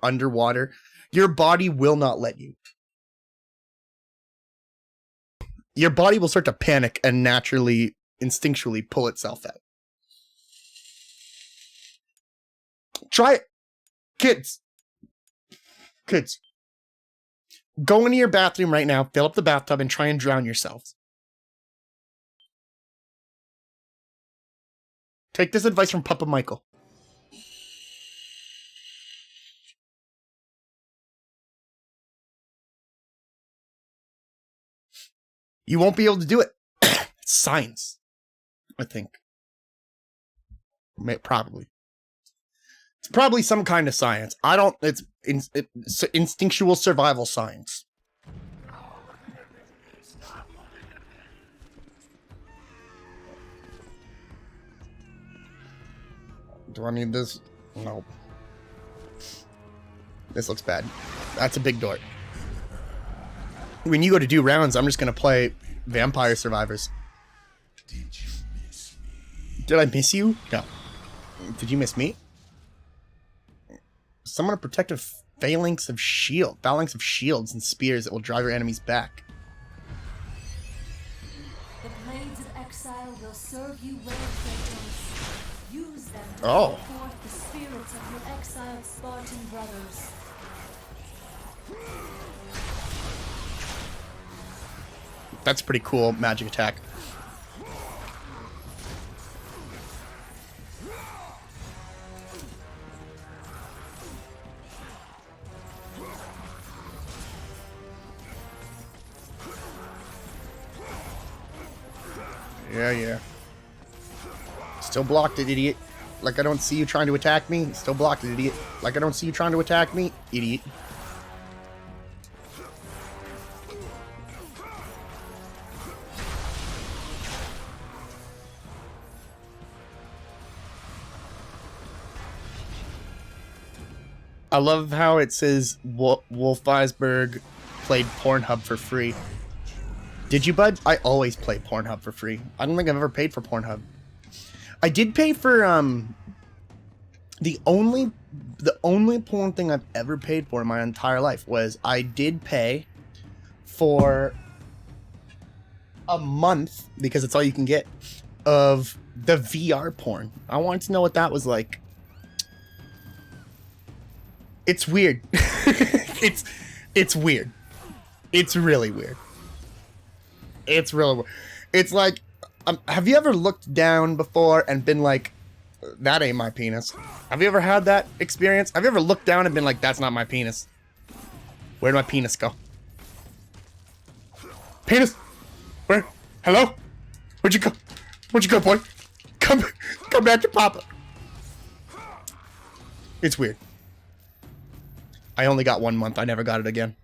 underwater, your body will not let you. Your body will start to panic and naturally, instinctually pull itself out. Try it. Kids. Go into your bathroom right now, fill up the bathtub, and try and drown yourselves. Take this advice from Papa Michael. You won't be able to do it. It's science, I think. Probably. It's probably some kind of science. It's instinctual survival science. Do I need this? No. This looks bad. That's a big door. When you go to do rounds, I'm just going to play Vampire Survivors. Did I miss you? No. Did you miss me? Summon a protective phalanx of shields and spears that will drive your enemies back. The blades of exile will serve you well, Kratos. Use them to call forth the spirits of your exiled Spartan brothers. That's a pretty cool magic attack. Yeah. Still blocked it, idiot. Like I don't see you trying to attack me. Still blocked it, idiot. Like I don't see you trying to attack me, idiot. I love how it says Wolf Eisberg played Pornhub for free. Did you, bud? I always play Pornhub for free. I don't think I've ever paid for Pornhub. I did pay for the only porn thing I've ever paid for in my entire life was I did pay for a month, because it's all you can get, of the VR porn. I wanted to know what that was like. It's weird. It's weird. It's really weird. It's really weird. It's like, have you ever looked down before and been like, that ain't my penis? Have you ever had that experience? Have you ever looked down and been like, that's not my penis? Where'd my penis go? Penis? Where? Hello? Where'd you go? Where'd you go, boy? Come back to Papa. It's weird. I only got 1 month. I never got it again.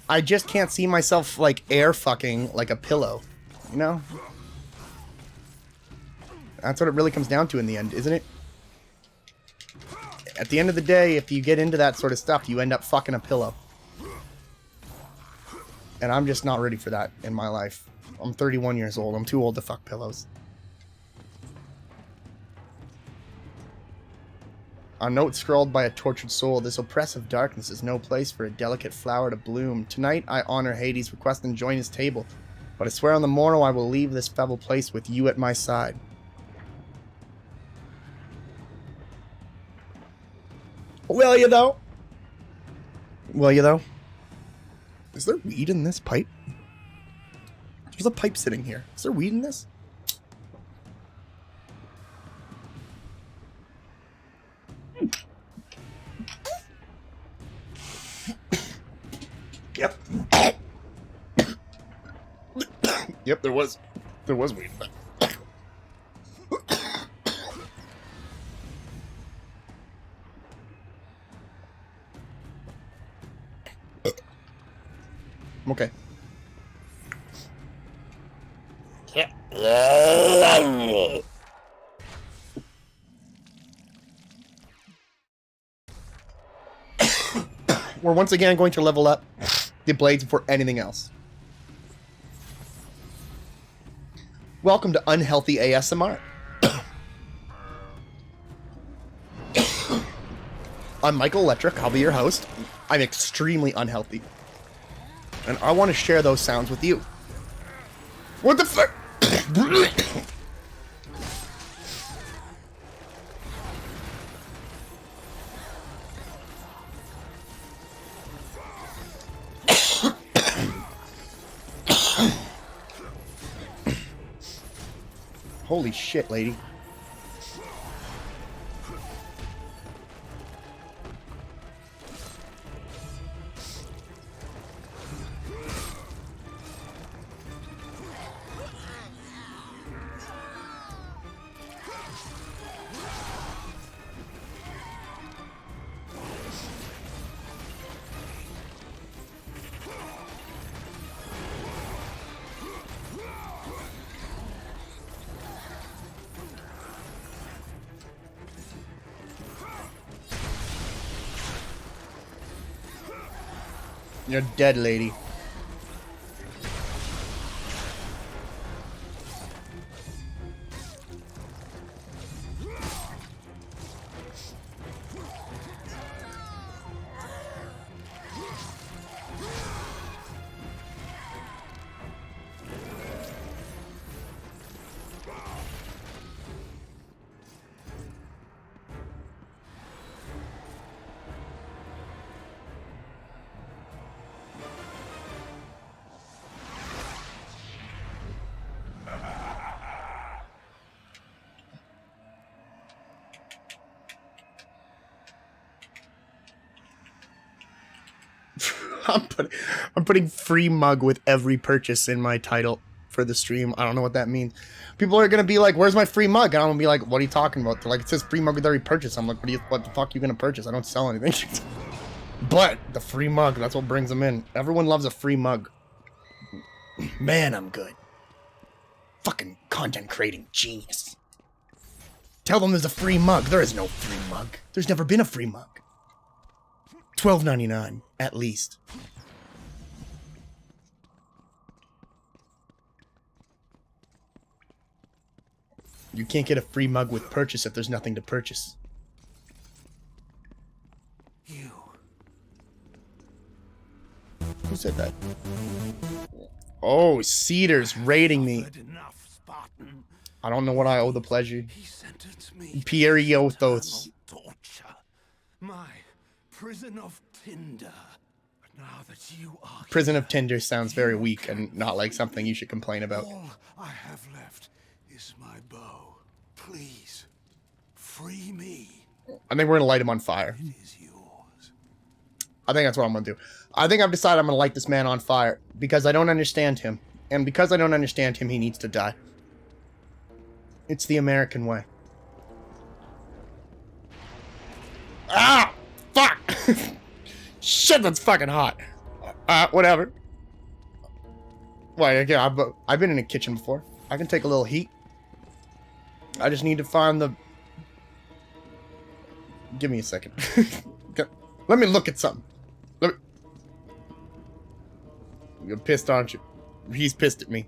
I just can't see myself, like, air fucking like a pillow. You know? That's what it really comes down to in the end, isn't it? At the end of the day, if you get into that sort of stuff, you end up fucking a pillow. And I'm just not ready for that in my life. I'm 31 years old. I'm too old to fuck pillows. A note scrawled by a tortured soul. This oppressive darkness is no place for a delicate flower to bloom. Tonight I honor Hades' request and join his table. But I swear on the morrow I will leave this foul place with you at my side. Will you though? Will you though? Is there weed in this pipe? There's a pipe sitting here. Is there weed in this? Yep. Yep, there was weed. I'm okay. We're once again going to level up the blades before anything else. Welcome to Unhealthy ASMR. I'm Michael Electric. I'll be your host. I'm extremely unhealthy. And I want to share those sounds with you. What the fuck? Holy shit, lady. You're dead, lady. I'm putting free mug with every purchase in my title for the stream. I don't know what that means. People are gonna be like, "Where's my free mug?" And I'm gonna be like, "What are you talking about?" They're like, "It says free mug with every purchase." I'm like, "What the fuck are you gonna purchase? I don't sell anything." But the free mug, that's what brings them in. Everyone loves a free mug. Man, I'm good. Fucking content creating genius. Tell them there's a free mug. There is no free mug. There's never been a free mug. $12.99 at least. You can't get a free mug with purchase if there's nothing to purchase. You. Who said that? Oh, Cedar's raiding me. Enough, Spartan. I don't know what I owe the pleasure. He sentenced me Pieriothos. to torture. My prison of Tinder. But now that you are Prison of Tinder sounds very weak and not like something you should complain about. all I have left is my bow. Please, free me. I think we're gonna light him on fire. It is yours. I think that's what I'm gonna do. I think I've decided I'm gonna light this man on fire because I don't understand him. And because I don't understand him, he needs to die. It's the American way. Ah! Fuck! Shit, that's fucking hot. Whatever. Wait, again, I've been in a kitchen before. I can take a little heat. I just need to find the... Give me a second. Let me look at something. You're pissed, aren't you? He's pissed at me.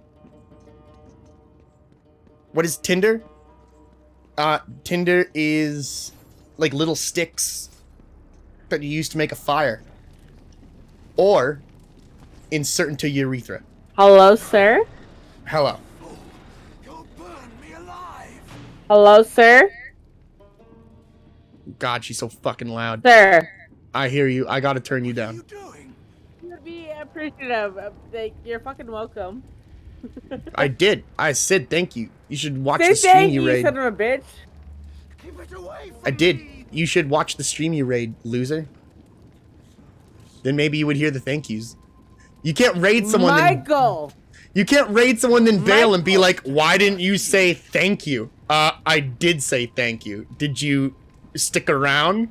What is Tinder? Tinder is like little sticks that you use to make a fire. Or insert into urethra. Hello, sir? Hello. You'll burn me alive. Hello, sir? God, she's so fucking loud. Sir. I hear you. I gotta turn you What are down. you doing? You'd be appreciative. Like, you're fucking welcome. I did. I said thank you. You should watch Say the stream thank you you, raid. son of a bitch. Keep it away from I did. me. You should watch the stream you raid, loser. Then maybe you would hear the thank yous. You can't raid someone Michael! You can't raid someone then bail and be Michael. like, why didn't you say thank you? I did say thank you. Did you stick around?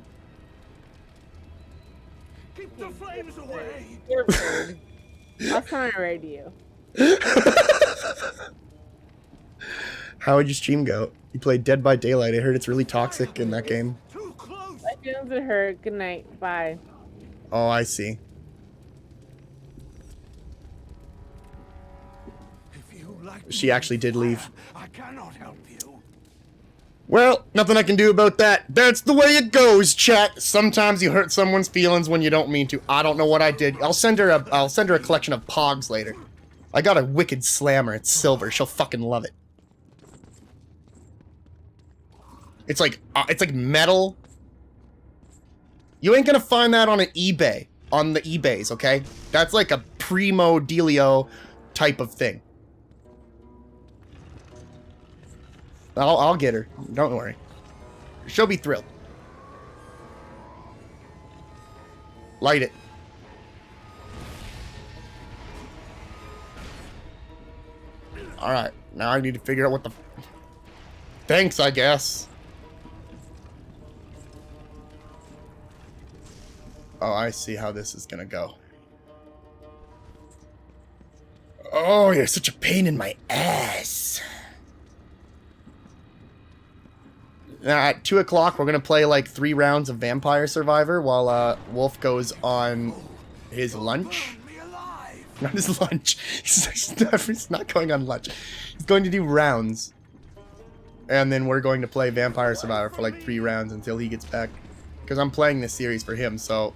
Keep the flames away. You're rude. I'll come and raid you. How would your stream go? You played Dead by Daylight. I heard it's really toxic in that game. Too close. My feelings are hurt. Good night. Bye. Oh, I see. If you like like She actually did leave. I cannot help you. Well, nothing I can do about that. That's the way it goes, chat. Sometimes you hurt someone's feelings when you don't mean to. I don't know what I did. I'll send her a collection of pogs later. I got a wicked slammer. It's silver. She'll fucking love it. It's like metal. You ain't gonna find that on an eBay. On the eBays, okay? That's like a primo dealio type of thing. I'll get her. Don't worry. She'll be thrilled. Light it. Alright. Now I need to figure out what the... Thanks, I guess. Oh, I see how this is gonna go. Oh, you're such a pain in my ass. At 2 o'clock, we're gonna play like 3 rounds of Vampire Survivor while Wolf goes on his lunch. Not his lunch. He's not going on lunch. He's going to do rounds. And then we're going to play Vampire Survivor for like 3 rounds until he gets back. Because I'm playing this series for him, so...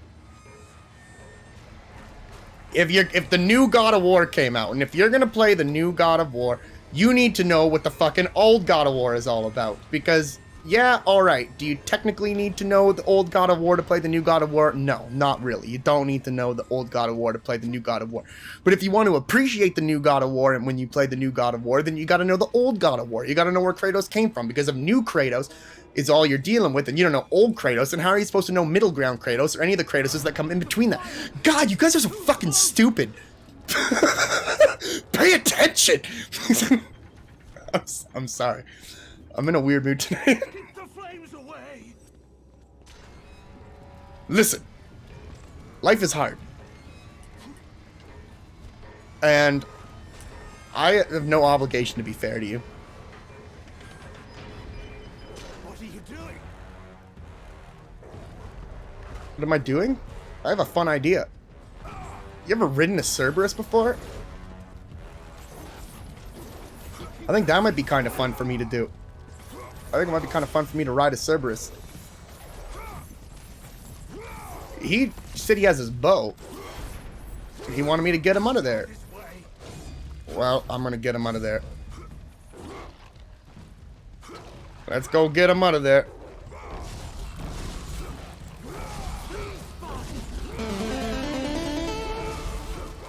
If the new God of War came out, and if you're gonna play the new God of War, you need to know what the fucking old God of War is all about. Because, yeah, alright, do you technically need to know the old God of War to play the new God of War? No, not really. You don't need to know the old God of War to play the new God of War. But if you want to appreciate the new God of War, and when you play the new God of War, then you gotta know the old God of War. You gotta know where Kratos came from, because if new Kratos is all you're dealing with, and you don't know old Kratos, and how are you supposed to know middle ground Kratos, or any of the Kratoses that come in between that? God, you guys are so fucking stupid. Pay attention! I'm sorry. I'm in a weird mood tonight. Keep the flames away. Listen. Life is hard. And I have no obligation to be fair to you. What are you doing? What am I doing? I have a fun idea. You ever ridden a Cerberus before? I think that might be kind of fun for me to do. I think it might be kind of fun for me to ride a Cerberus. He said he has his bow. He wanted me to get him out of there. Well, I'm gonna get him out of there. Let's go get him out of there.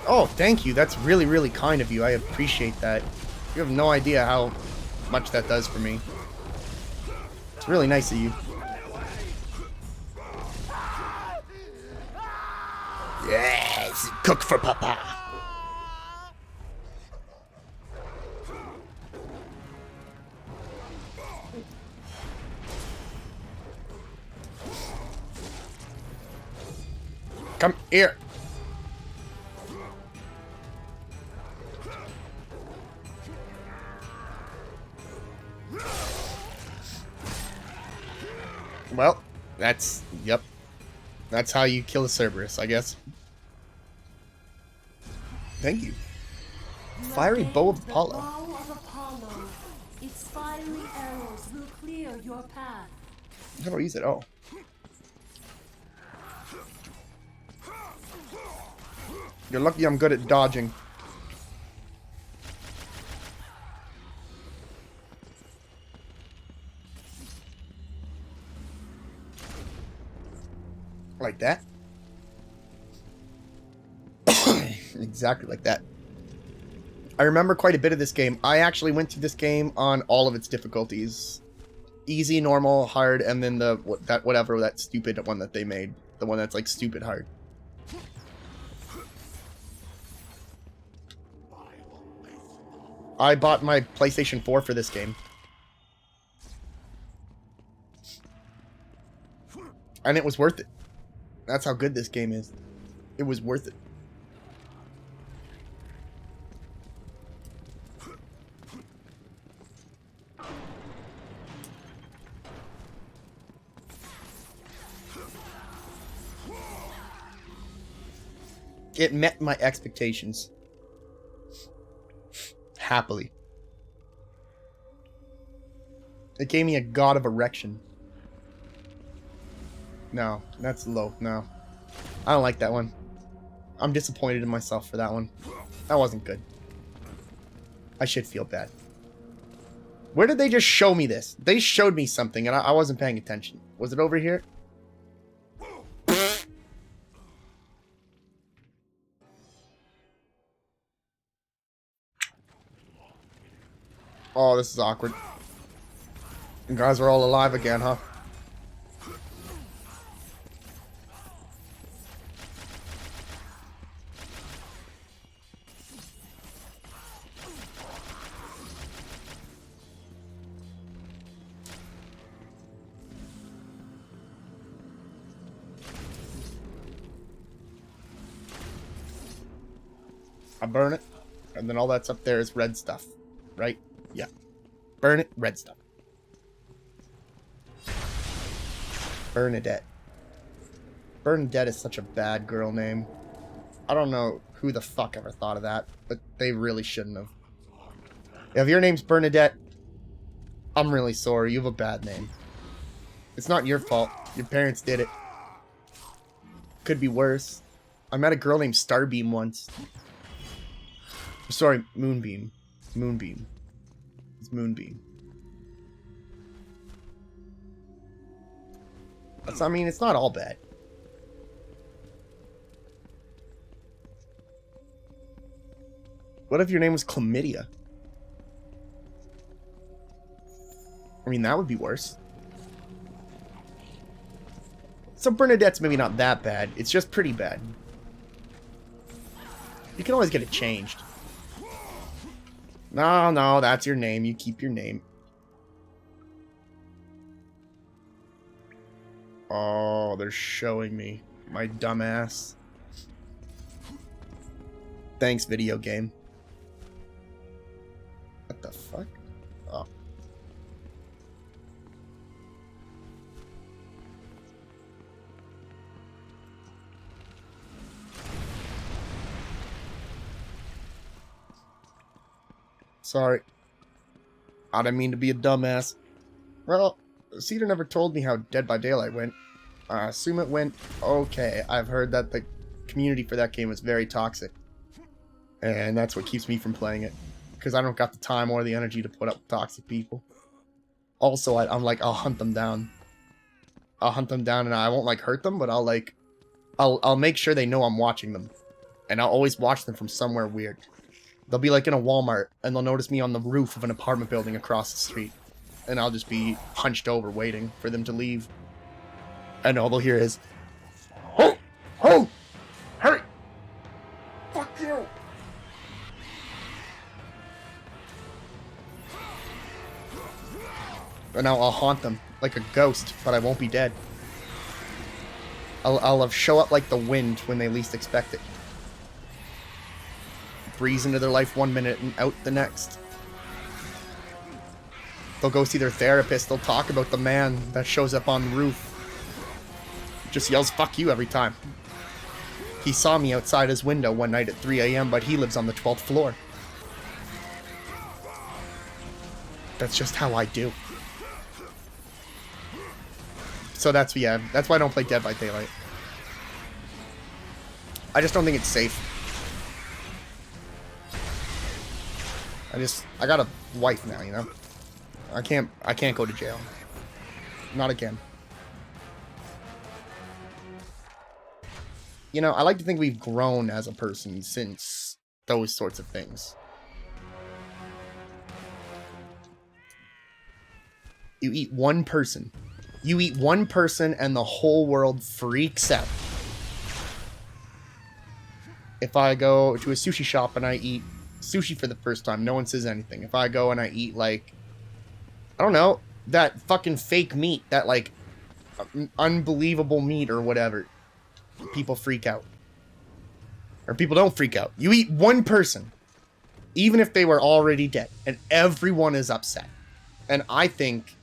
Oh, thank you. That's really, really kind of you. I appreciate that. You have no idea how much that does for me. It's really nice of you. Yes! Cook for Papa! Come here! Well, yep. That's how you kill a Cerberus, I guess. Thank you. Fiery bow of Apollo. The bow of Apollo. Its fiery arrows will clear your path. How do I use it? Oh. You're lucky I'm good at dodging. Like that. Exactly like that. I remember quite a bit of this game. I actually went through this game on all of its difficulties. Easy, normal, hard, and then that stupid one that they made. The one that's like stupid hard. I bought my PlayStation 4 for this game. And it was worth it. That's how good this game is. It was worth it. It met my expectations. Happily. It gave me a god of erection. No, that's low. No. I don't like that one. I'm disappointed in myself for that one. That wasn't good. I should feel bad. Where did they just show me this? They showed me something and I wasn't paying attention. Was it over here? Oh, this is awkward. You guys are all alive again, huh? I burn it, and then all that's up there is red stuff, right? Yeah. Burn it, red stuff. Bernadette. Bernadette is such a bad girl name. I don't know who the fuck ever thought of that, but they really shouldn't have. If your name's Bernadette, I'm really sorry. You have a bad name. It's not your fault. Your parents did it. Could be worse. I met a girl named Starbeam once. Sorry, Moonbeam. Moonbeam. It's Moonbeam. That's, I mean, it's not all bad. What if your name was Chlamydia? I mean, that would be worse. So Bernadette's maybe not that bad. It's just pretty bad. You can always get it changed. No, no, that's your name. You keep your name. Oh, they're showing me. My dumbass. Thanks, video game. What the fuck? Oh. Sorry. I didn't mean to be a dumbass. Well, Cedar never told me how Dead by Daylight went. I assume it went okay. I've heard that the community for that game was very toxic. And that's what keeps me from playing it. Because I don't got the time or the energy to put up with toxic people. Also, I'm like, I'll hunt them down. I'll hunt them down and I won't like hurt them, but I'll make sure they know I'm watching them. And I'll always watch them from somewhere weird. They'll be like in a Walmart and they'll notice me on the roof of an apartment building across the street. And I'll just be hunched over waiting for them to leave. And all they'll hear is, "Oh! Oh! Hurry! Fuck you!" And now I'll haunt them like a ghost, but I won't be dead. I'll show up like the wind when they least expect it. Breeze into their life 1 minute and out the next. They'll go see their therapist. They'll talk about the man that shows up on the roof. Just yells "fuck you" every time. He saw me outside his window one night at 3 a.m., but he lives on the 12th floor. That's just how I do. So that's why I don't play Dead by Daylight. I just don't think it's safe. I got a wife now, you know? I can't go to jail. Not again. You know, I like to think we've grown as a person since those sorts of things. You eat one person. You eat one person and the whole world freaks out. If I go to a sushi shop and I eat sushi for the first time, no one says anything. If I go and I eat, like, I don't know, that fucking fake meat, that, like, unbelievable meat or whatever, people freak out. Or people don't freak out. You eat one person, even if they were already dead, and everyone is upset. And I think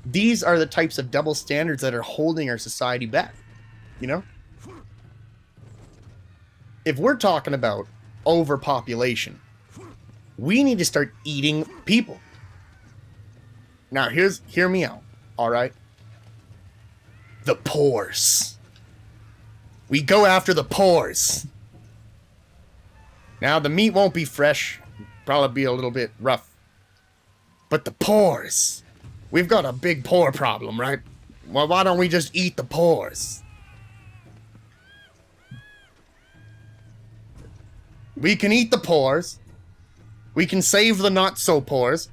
these are the types of double standards that are holding our society back. You know? If we're talking about overpopulation, we need to start eating people. Now, hear me out, alright? The pores. We go after the pores. Now, the meat won't be fresh. Probably be a little bit rough. But the pores. We've got a big pore problem, right? Well, why don't we just eat the pores? We can eat the pores. We can save the not-so-pores.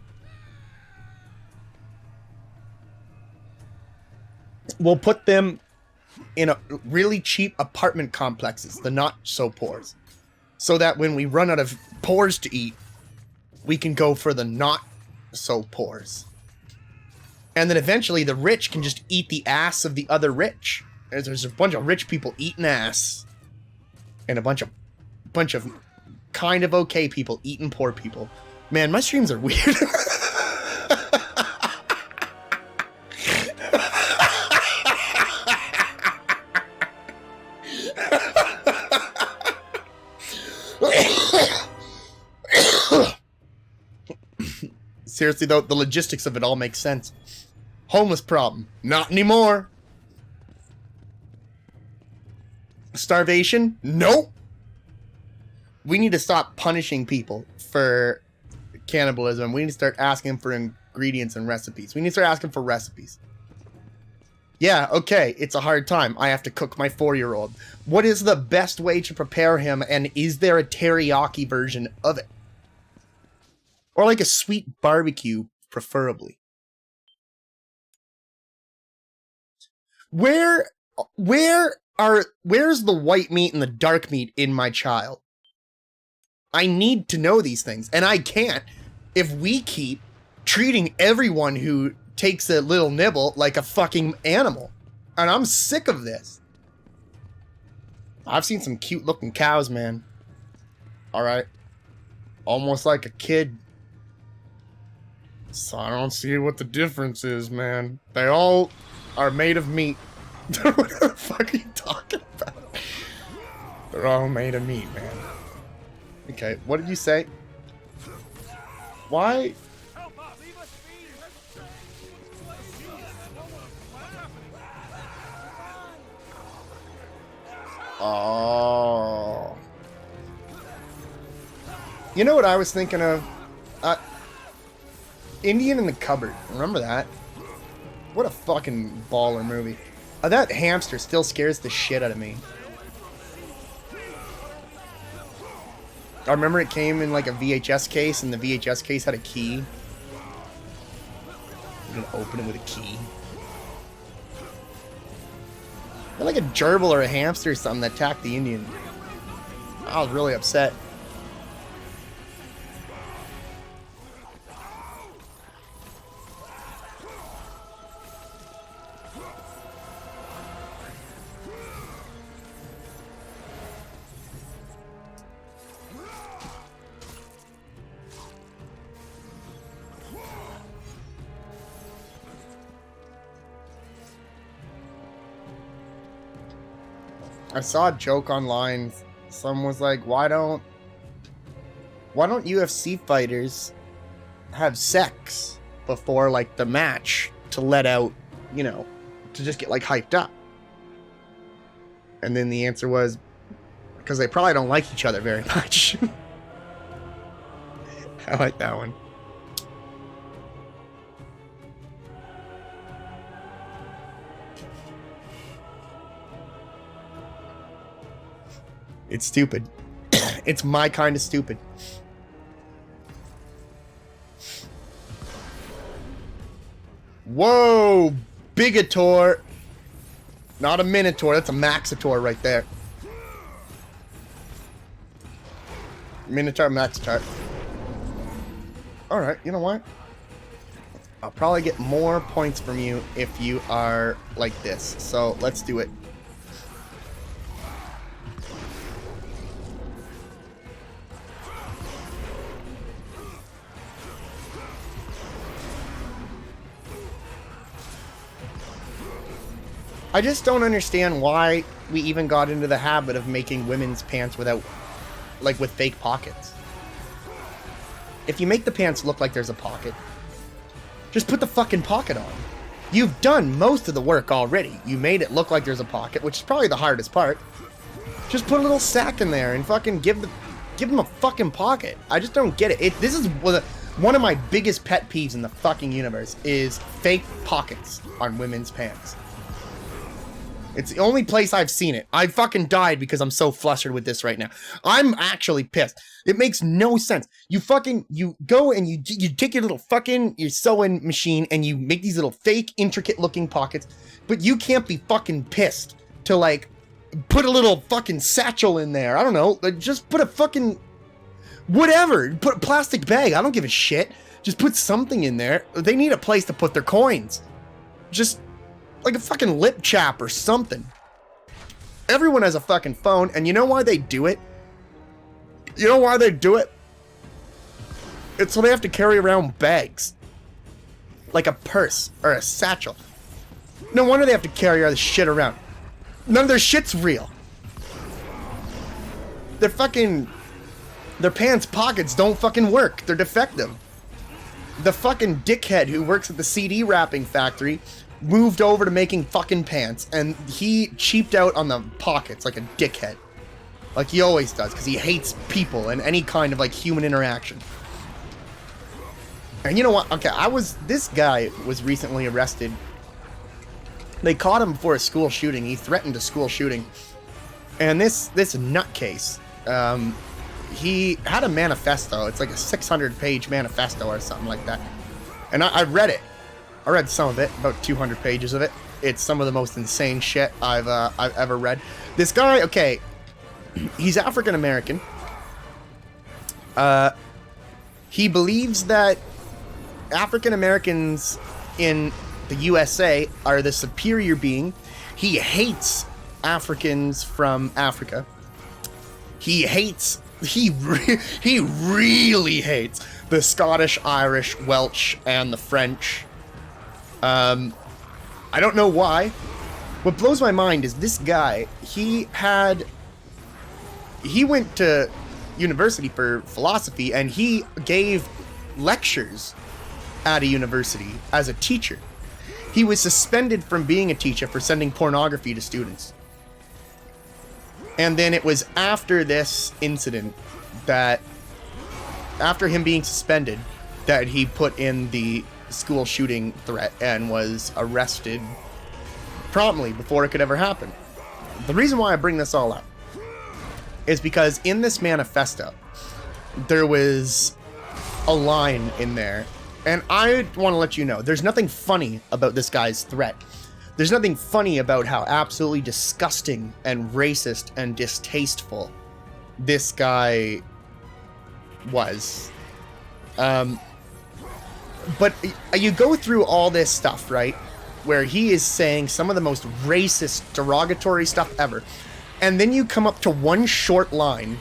We'll put them in a really cheap apartment complexes, the not-so-pores. So that when we run out of pores to eat, we can go for the not-so-pores. And then eventually the rich can just eat the ass of the other rich. There's a bunch of rich people eating ass. And a bunch of kind of okay people eating poor people. Man, my streams are weird. Seriously though, the logistics of it all makes sense. Homeless problem. Not anymore. Starvation? Nope. We need to stop punishing people for cannibalism. We need to start asking for ingredients and recipes. We need to start asking for recipes. Yeah, okay, it's a hard time. I have to cook my 4-year-old. What is the best way to prepare him, and is there a teriyaki version of it? Or like a sweet barbecue, preferably. Where's the white meat and the dark meat in my child? I need to know these things, and I can't if we keep treating everyone who takes a little nibble like a fucking animal. And I'm sick of this. I've seen some cute looking cows, man. Alright. Almost like a kid. So I don't see what the difference is, man. They all are made of meat. What the fuck are you talking about? They're all made of meat, man. Okay, what did you say? Why? Oh. You know what I was thinking of? Indian in the Cupboard. Remember that? What a fucking baller movie. That hamster still scares the shit out of me. I remember it came in like a VHS case, and the VHS case had a key. You can open it with a key. Like a gerbil or a hamster or something that attacked the Indian. I was really upset. I saw a joke online. Someone was like, why don't UFC fighters have sex before like the match to let out, you know, to just get like hyped up? And then the answer was because they probably don't like each other very much. I like that one. It's stupid. It's my kind of stupid. Whoa! Bigotor! Not a Minotaur, that's a Maxitor right there. Minotaur, Maxitor. Alright, you know what? I'll probably get more points from you if you are like this. So, let's do it. I just don't understand why we even got into the habit of making women's pants without, like, with fake pockets. If you make the pants look like there's a pocket, Just put the fucking pocket on. You've done most of the work already. You made it look like there's a pocket, which is probably the hardest part. Just put a little sack in there and fucking give them a fucking pocket. I just don't get it. This is one of my biggest pet peeves in the fucking universe is fake pockets on women's pants. It's the only place I've seen it. I fucking died because I'm so flustered with this right now. I'm actually pissed. It makes no sense. You go and you take your little fucking, your sewing machine and you make these little fake intricate looking pockets, but you can't be fucking pissed to like put a little fucking satchel in there. I don't know. Like, just put a fucking whatever. Put a plastic bag. I don't give a shit. Just put something in there. They need a place to put their coins. Just like a fucking lip chap or something. Everyone has a fucking phone, and you know why they do it? You know why they do it? It's so they have to carry around bags. Like a purse or a satchel. No wonder they have to carry all this shit around. None of their shit's real. Their pants pockets don't fucking work. They're defective. The fucking dickhead who works at the CD wrapping factory moved over to making fucking pants, and he cheaped out on the pockets like a dickhead. Like he always does, because he hates people and any kind of like human interaction. And you know what? Okay, this guy was recently arrested. They caught him for a school shooting. He threatened a school shooting. And this nutcase, he had a manifesto. It's like a 600-page manifesto or something like that. And I read it. I read some of it, about 200 pages of it. It's some of the most insane shit I've ever read. This guy, okay, he's African American. He believes that African Americans in the USA are the superior being. He hates Africans from Africa. He really hates the Scottish, Irish, Welsh, and the French. I don't know why. What blows my mind is this guy, he went to university for philosophy, and he gave lectures at a university as a teacher. He was suspended from being a teacher for sending pornography to students. And then it was after this incident that, after him being suspended, that he put in the school shooting threat and was arrested promptly before it could ever happen. The reason why I bring this all up is because in this manifesto, there was a line in there, and I want to let you know, there's nothing funny about this guy's threat. There's nothing funny about how absolutely disgusting and racist and distasteful this guy was. But you go through all this stuff, right? Where he is saying some of the most racist, derogatory stuff ever. And then you come up to one short line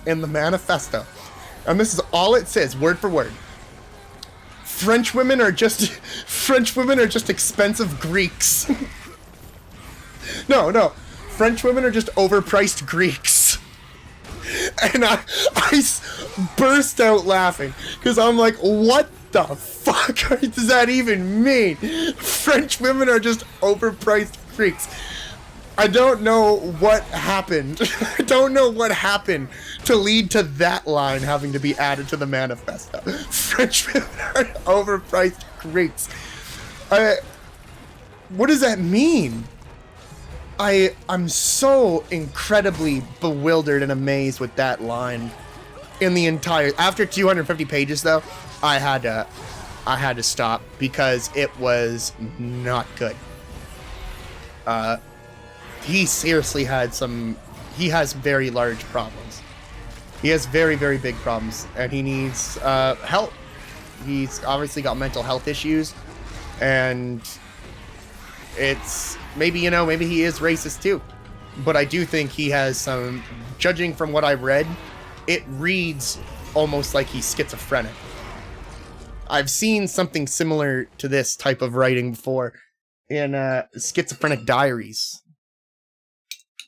in the manifesto. And this is all it says, word for word. French women are just expensive Greeks. No. French women are just overpriced Greeks. And I burst out laughing because I'm like, what the fuck does that even mean? French women are just overpriced Greeks. I don't know what happened. I don't know what happened to lead to that line having to be added to the manifesto. French women are overpriced Greeks. What does that mean? I'm so incredibly bewildered and amazed with that line. In the entire, after 250 pages though, I had to stop because it was not good. He seriously he has very large problems. He has very, very big problems, and he needs help. He's obviously got mental health issues, and it's maybe he is racist too. But I do think he has some, judging from what I've read, it reads almost like he's schizophrenic. I've seen something similar to this type of writing before in Schizophrenic Diaries.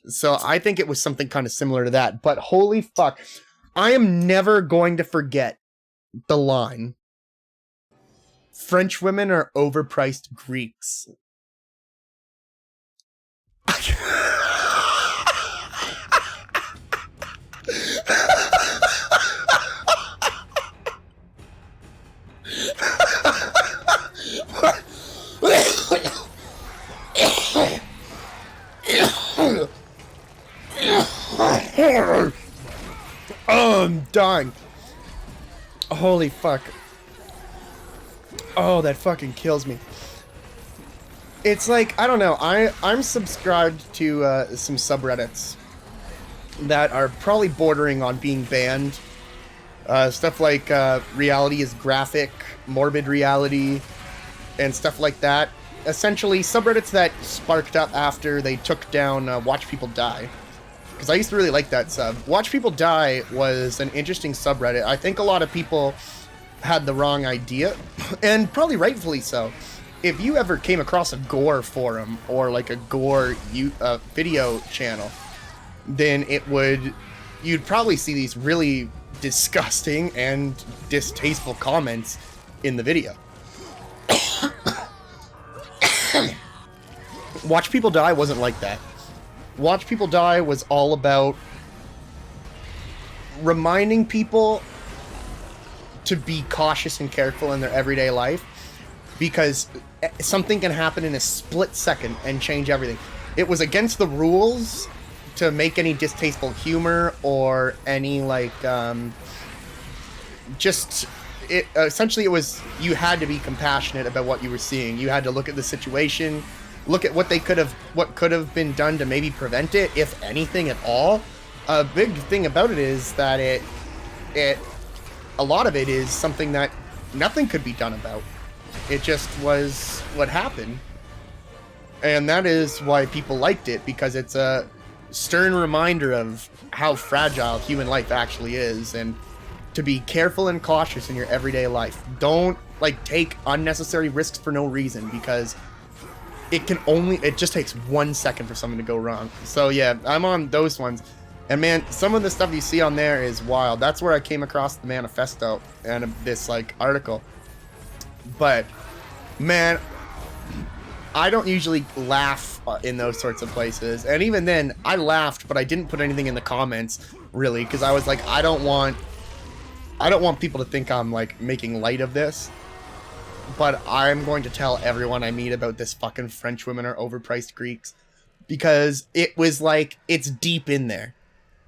So I think it was something kind of similar to that. But holy fuck, I am never going to forget the line, French women are overpriced Greeks. Oh, I'm dying. Holy fuck. Oh, that fucking kills me. It's like, I don't know, I'm subscribed to some subreddits that are probably bordering on being banned. Stuff like reality is graphic, morbid reality, and stuff like that. Essentially, subreddits that sparked up after they took down Watch People Die. Because I used to really like that sub. Watch People Die was an interesting subreddit. I think a lot of people had the wrong idea, and probably rightfully so. If you ever came across a gore forum or like a gore video channel, then you'd probably see these really disgusting and distasteful comments in the video. Watch People Die wasn't like that. Watch People Die was all about reminding people to be cautious and careful in their everyday life, because something can happen in a split second and change everything. It was against the rules to make any distasteful humor or any like essentially it was, you had to be compassionate about what you were seeing. You had to look at the situation, look at what could have been done to maybe prevent it, if anything at all. A big thing about it is that a lot of it is something that nothing could be done about. It just was what happened. And that is why people liked it, because it's a stern reminder of how fragile human life actually is, and to be careful and cautious in your everyday life. Don't take unnecessary risks for no reason, because it just takes 1 second for something to go wrong. So yeah, I'm on those ones. And man, some of the stuff you see on there is wild. That's where I came across the manifesto and this article. But man, I don't usually laugh in those sorts of places. And even then, I laughed, but I didn't put anything in the comments really, because I was like, I don't want people to think I'm making light of this. But I'm going to tell everyone I meet about this fucking French women are overpriced Greeks, because it was it's deep in there.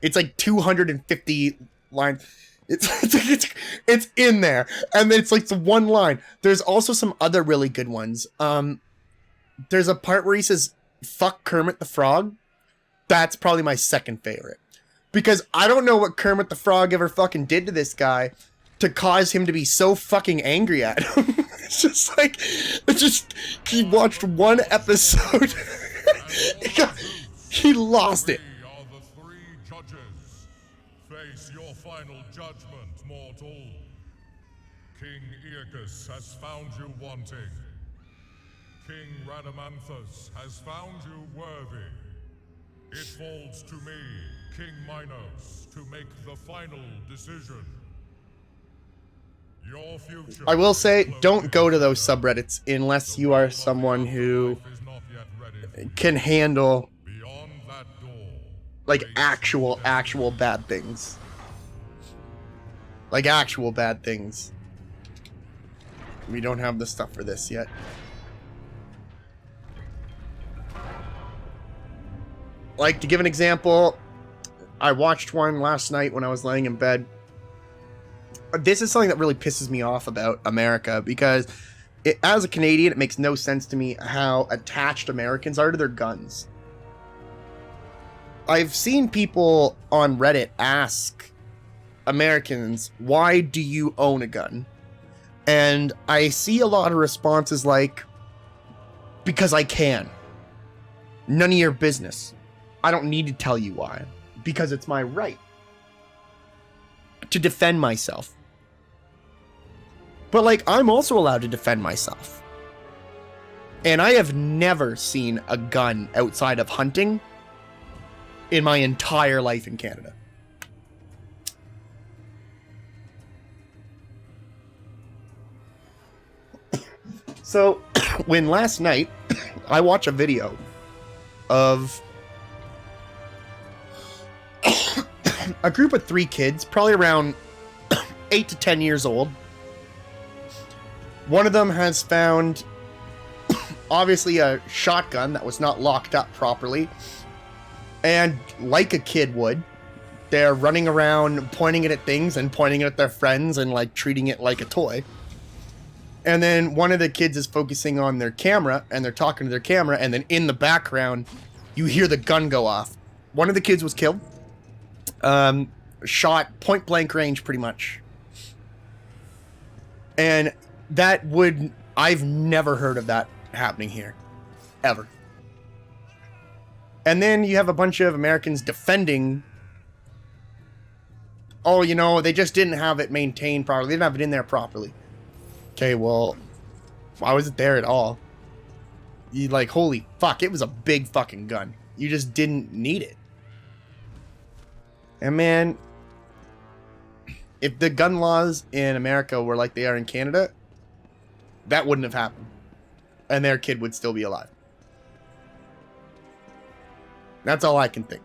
It's 250 lines. It's in there, and then it's one line. There's also some other really good ones. There's a part where he says "fuck Kermit the Frog." That's probably my second favorite, because I don't know what Kermit the Frog ever fucking did to this guy to cause him to be so fucking angry at him. It's just he watched one episode. He lost it. Are the three judges. Face your final judgment, mortal. King Aeacus has found you wanting. King Rhadamanthus has found you worthy. It falls to me, King Minos, to make the final decision. Your future. I will say, don't go to those subreddits unless you are someone who can handle Beyond that door, actual bad things. Actual bad things. We don't have the stuff for this yet. To give an example, I watched one last night when I was laying in bed. This is something that really pisses me off about America, because as a Canadian, it makes no sense to me how attached Americans are to their guns. I've seen people on Reddit ask Americans, why do you own a gun? And I see a lot of responses because I can. None of your business. I don't need to tell you why. Because it's my right to defend myself. But I'm also allowed to defend myself. And I have never seen a gun outside of hunting in my entire life in Canada. So, when last night I watched a video of a group of 3 kids, probably around 8 to 10 years old. One of them has found, obviously, a shotgun that was not locked up properly. And like a kid would, they're running around pointing it at things and pointing it at their friends and like treating it like a toy. And then one of the kids is focusing on their camera and they're talking to their camera, and then in the background you hear the gun go off. One of the kids was killed. Shot point blank range pretty much. And I've never heard of that happening here. Ever. And then you have a bunch of Americans defending, oh, you know, they just didn't have it maintained properly. They didn't have it in there properly. Okay, well, why was it there at all? You like, holy fuck, it was a big fucking gun. You just didn't need it. And man, if the gun laws in America were like they are in Canada, that wouldn't have happened. And their kid would still be alive. That's all I can think.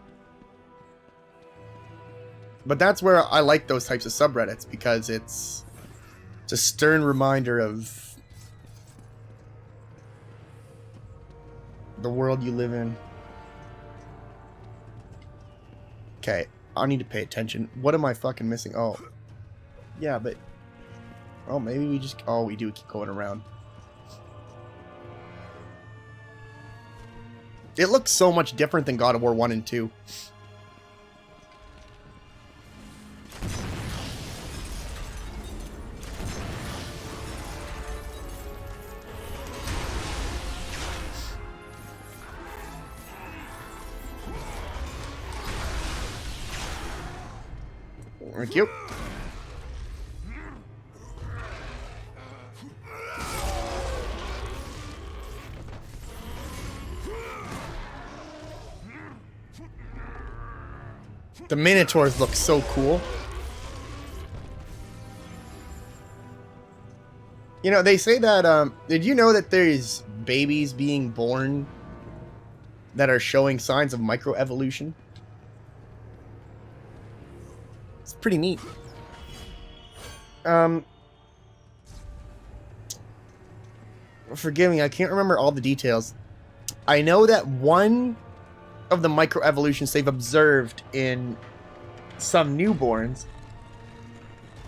But that's where I like those types of subreddits, because it's a stern reminder of the world you live in. Okay, I need to pay attention. What am I fucking missing? Oh. Yeah, but... oh, maybe we just... oh, we do keep going around. It looks so much different than God of War 1 and 2. Thank you. The Minotaurs look so cool. You know, they say that, did you know that there's babies being born that are showing signs of microevolution? It's pretty neat. Forgive me, I can't remember all the details. I know that one of the microevolutions they've observed in some newborns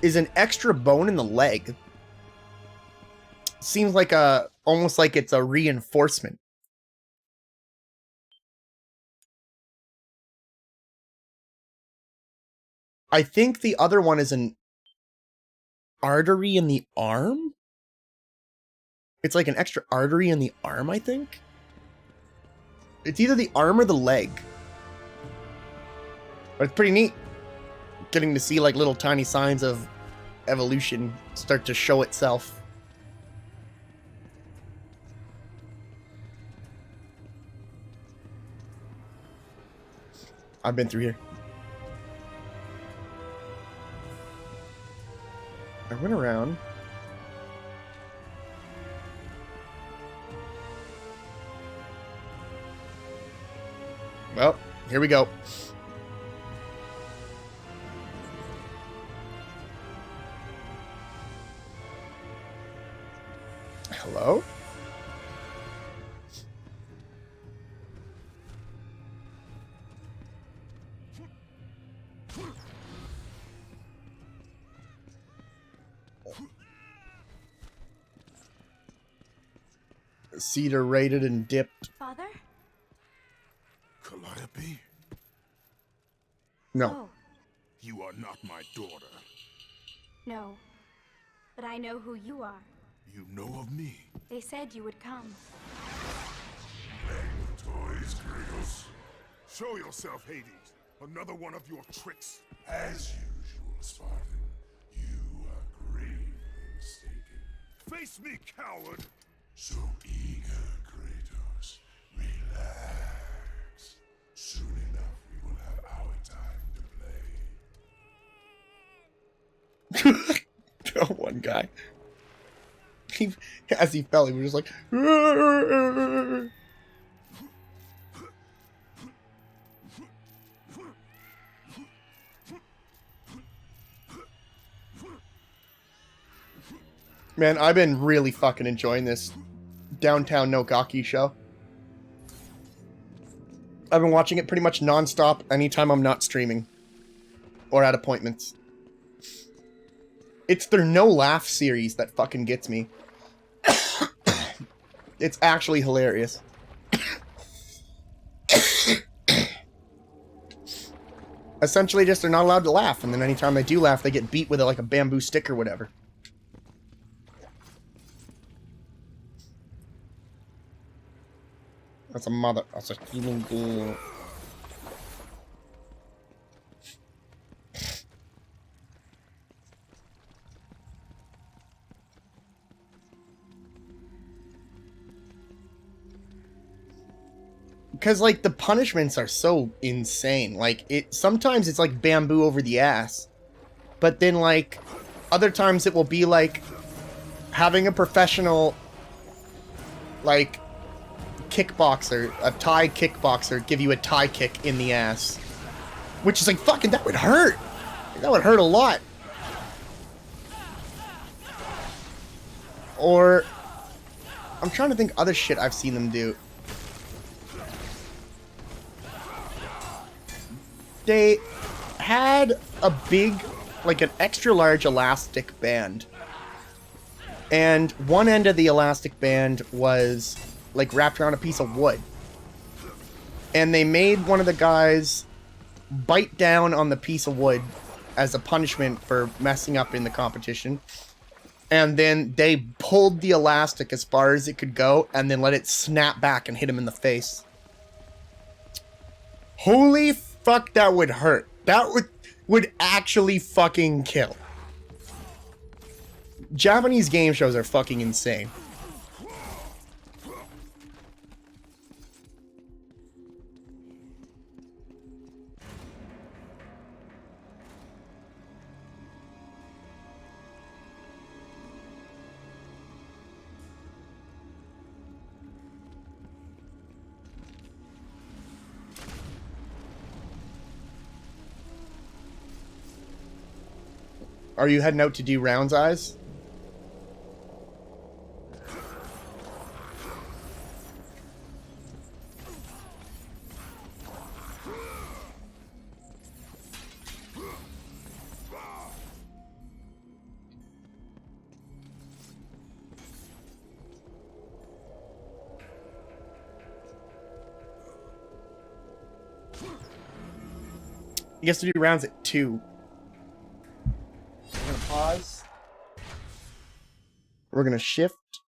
is an extra bone in the leg. Seems like almost like it's a reinforcement. I think the other one is an artery in the arm? It's like an extra artery in the arm, I think? It's either the arm or the leg. But it's pretty neat. Getting to see like little tiny signs of evolution start to show itself. I've been through here. I went around. Well, here we go. Hello? Cedar raided and dipped. Father? Calliope, No. Oh, you are not my daughter. no. But I know who you are. You know of me. They said you would come. Toys, Kratos. Show yourself, Hades. Another one of your tricks. As usual, Spartan, you are gravely mistaken. Face me, coward! So eager, Kratos. Relax. Soon enough, we will have our time to play. Oh, one guy. as he fell, he was just like. Man, I've been really fucking enjoying this Downtown Nogaki show. I've been watching it pretty much non-stop anytime I'm not streaming or at appointments. It's their no laugh series that fucking gets me. It's actually hilarious. Essentially just they're not allowed to laugh, and then anytime they do laugh, they get beat with like a bamboo stick or whatever. That's a mother. That's a human being. Because, like, the punishments are so insane. Like, sometimes it's like bamboo over the ass. But then, like, other times it will be like having a professional, like, kickboxer, a Thai kickboxer, give you a Thai kick in the ass. Which is like, fucking, that would hurt. That would hurt a lot. Or, I'm trying to think other shit I've seen them do. They had a big, like an extra large elastic band. And one end of the elastic band was like wrapped around a piece of wood. And they made one of the guys bite down on the piece of wood as a punishment for messing up in the competition. And then they pulled the elastic as far as it could go and then let it snap back and hit him in the face. Holy fuck, that would hurt. That would actually fucking kill. Japanese game shows are fucking insane. Are you heading out to do rounds, Eyes? You have to do rounds at 2. We're gonna pause. We're gonna shift.